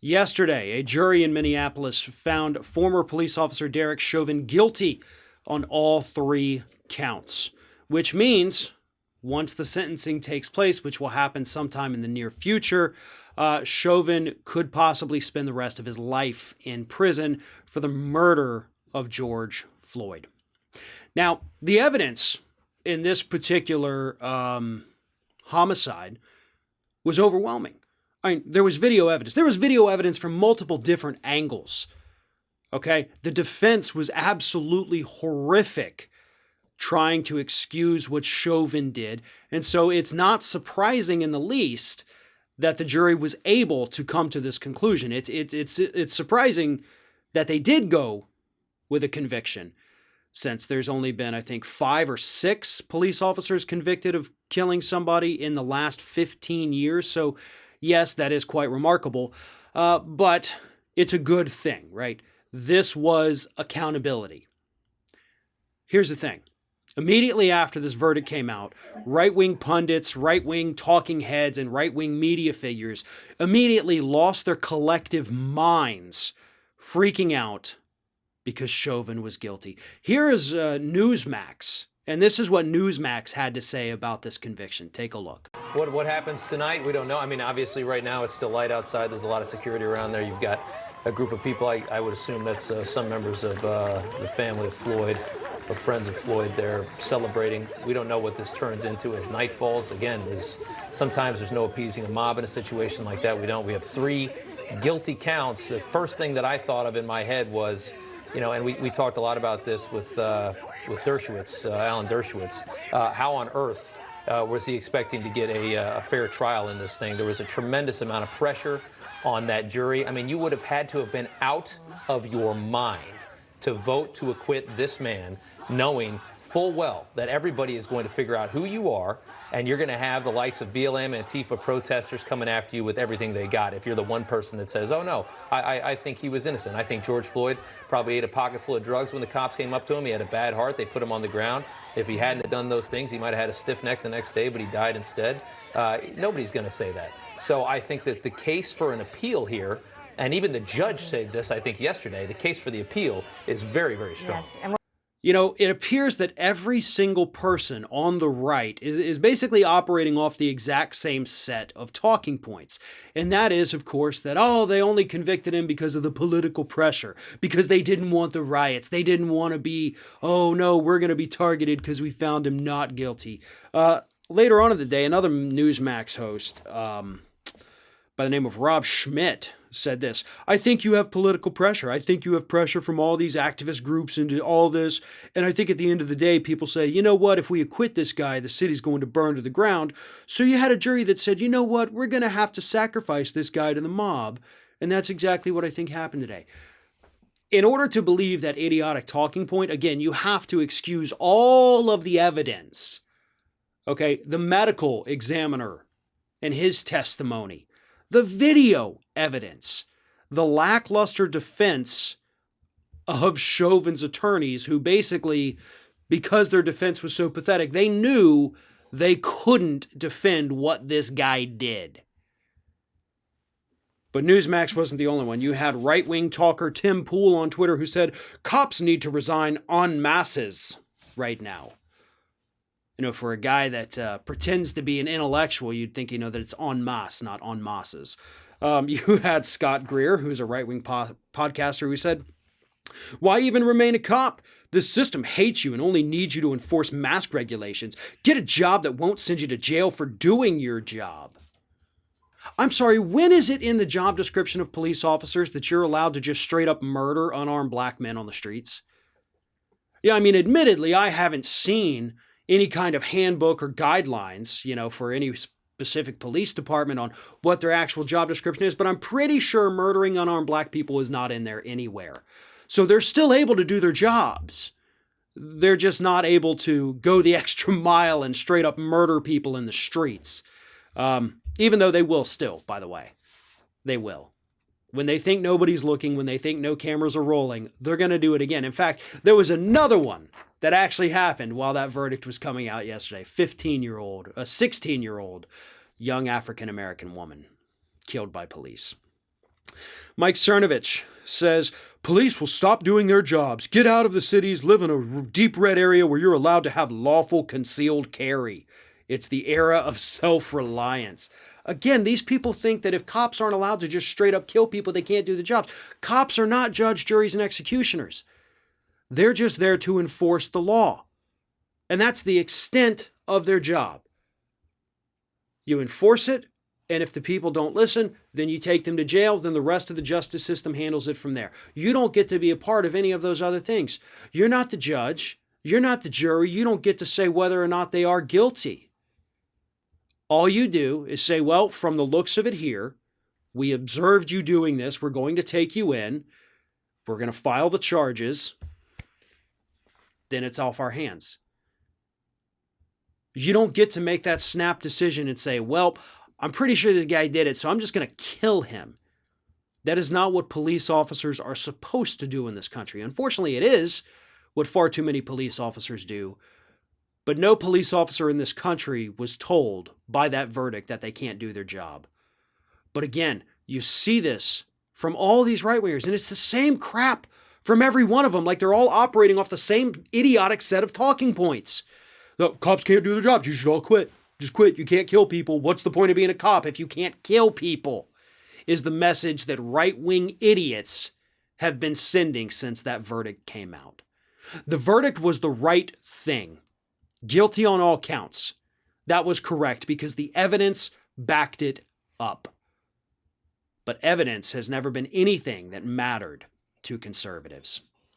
Yesterday, a jury in Minneapolis found former police officer Derek Chauvin guilty on all 3 counts, which means once the sentencing takes place, which will happen sometime in the near future, Chauvin could possibly spend the rest of his life in prison for the murder of George Floyd. Now, the evidence in this particular homicide was overwhelming. I mean, there was video evidence. There was video evidence from multiple different angles. Okay? The defense was absolutely horrific trying to excuse what Chauvin did. And so it's not surprising in the least that the jury was able to come to this conclusion. It's surprising that they did go with a conviction, since there's only been, I think, 5 or 6 police officers convicted of killing somebody in the last 15 years. So yes, that is quite remarkable, but it's a good thing, right? This was accountability. Here's the thing. Immediately after this verdict came out, right-wing pundits, right-wing talking heads, and right-wing media figures immediately lost their collective minds, freaking out because Chauvin was guilty. Here is Newsmax, and this is what Newsmax had to say about this conviction. Take a look. What happens tonight, we don't know. I mean, obviously right now it's still light outside. There's a lot of security around there. You've got a group of people, I would assume that's some members of the family of Floyd, or friends of Floyd. They're celebrating. We don't know what this turns into as night falls. Again, sometimes there's no appeasing a mob in a situation like that. We have 3 guilty counts. The first thing that I thought of in my head was, and we talked a lot about this with Dershowitz, Alan Dershowitz. How on earth was he expecting to get a fair trial in this thing? There was a tremendous amount of pressure on that jury. I mean, you would have had to have been out of your mind to vote to acquit this man, knowing full well that everybody is going to figure out who you are, and you're going to have the likes of BLM and Antifa protesters coming after you with everything they got if you're the one person that says, oh, no, I think he was innocent. I think George Floyd probably ate a pocket full of drugs when the cops came up to him. He had a bad heart. They put him on the ground. If he hadn't done those things, he might have had a stiff neck the next day, but he died instead. Nobody's going to say that. So I think that the case for an appeal here, and even the judge said this, I think, yesterday, the case for the appeal is very, very strong. Yes. It appears that every single person on the right is basically operating off the exact same set of talking points. And that is, of course, that, they only convicted him because of the political pressure, because they didn't want the riots. They didn't want to be, oh, no, we're going to be targeted because we found him not guilty. Later on in the day, another Newsmax host by the name of Rob Schmidt said this: I think you have political pressure. I think you have pressure from all these activist groups into all this. And I think at the end of the day, people say, you know what, if we acquit this guy, the city's going to burn to the ground. So you had a jury that said, you know what, we're going to have to sacrifice this guy to the mob. And that's exactly what I think happened today. In order to believe that idiotic talking point, again, you have to excuse all of the evidence. Okay, the medical examiner and his testimony, the video evidence, the lackluster defense of Chauvin's attorneys, who basically, because their defense was so pathetic, they knew they couldn't defend what this guy did. But Newsmax wasn't the only one. You had right-wing talker Tim Pool on Twitter who said, cops need to resign en masses right now. For a guy that pretends to be an intellectual, you'd think, that it's en masse, not en masses. You had Scott Greer, who's a right-wing podcaster, who said, why even remain a cop? This system hates you and only needs you to enforce mask regulations. Get a job that won't send you to jail for doing your job. I'm sorry, when is it in the job description of police officers that you're allowed to just straight up murder unarmed black men on the streets? Yeah, admittedly, I haven't seen any kind of handbook or guidelines, for any specific police department on what their actual job description is, but I'm pretty sure murdering unarmed black people is not in there anywhere. So they're still able to do their jobs. They're just not able to go the extra mile and straight up murder people in the streets. Even though they will still, by the way. They will. When they think nobody's looking, when they think no cameras are rolling, they're going to do it again. In fact, there was another one that actually happened while that verdict was coming out yesterday. A 16-year-old young African-American woman killed by police. Mike Cernovich says, police will stop doing their jobs. Get out of the cities, live in a deep red area where you're allowed to have lawful concealed carry. It's the era of self-reliance. Again, these people think that if cops aren't allowed to just straight up kill people, they can't do the jobs. Cops are not judge, juries, and executioners. They're just there to enforce the law. And that's the extent of their job. You enforce it, and if the people don't listen, then you take them to jail, then the rest of the justice system handles it from there. You don't get to be a part of any of those other things. You're not the judge. You're not the jury. You don't get to say whether or not they are guilty. All you do is say, well, from the looks of it here, we observed you doing this. We're going to take you in. We're going to file the charges. Then it's off our hands. You don't get to make that snap decision and say, well, I'm pretty sure this guy did it, so I'm just going to kill him. That is not what police officers are supposed to do in this country. Unfortunately, it is what far too many police officers do. But no police officer in this country was told by that verdict that they can't do their job. But again, you see this from all these right-wingers, and it's the same crap from every one of them, like they're all operating off the same idiotic set of talking points. The cops can't do their jobs. You should all quit. Just quit. You can't kill people. What's the point of being a cop if you can't kill people? Is the message that right-wing idiots have been sending since that verdict came out. The verdict was the right thing. Guilty on all counts. That was correct because the evidence backed it up. But evidence has never been anything that mattered to conservatives.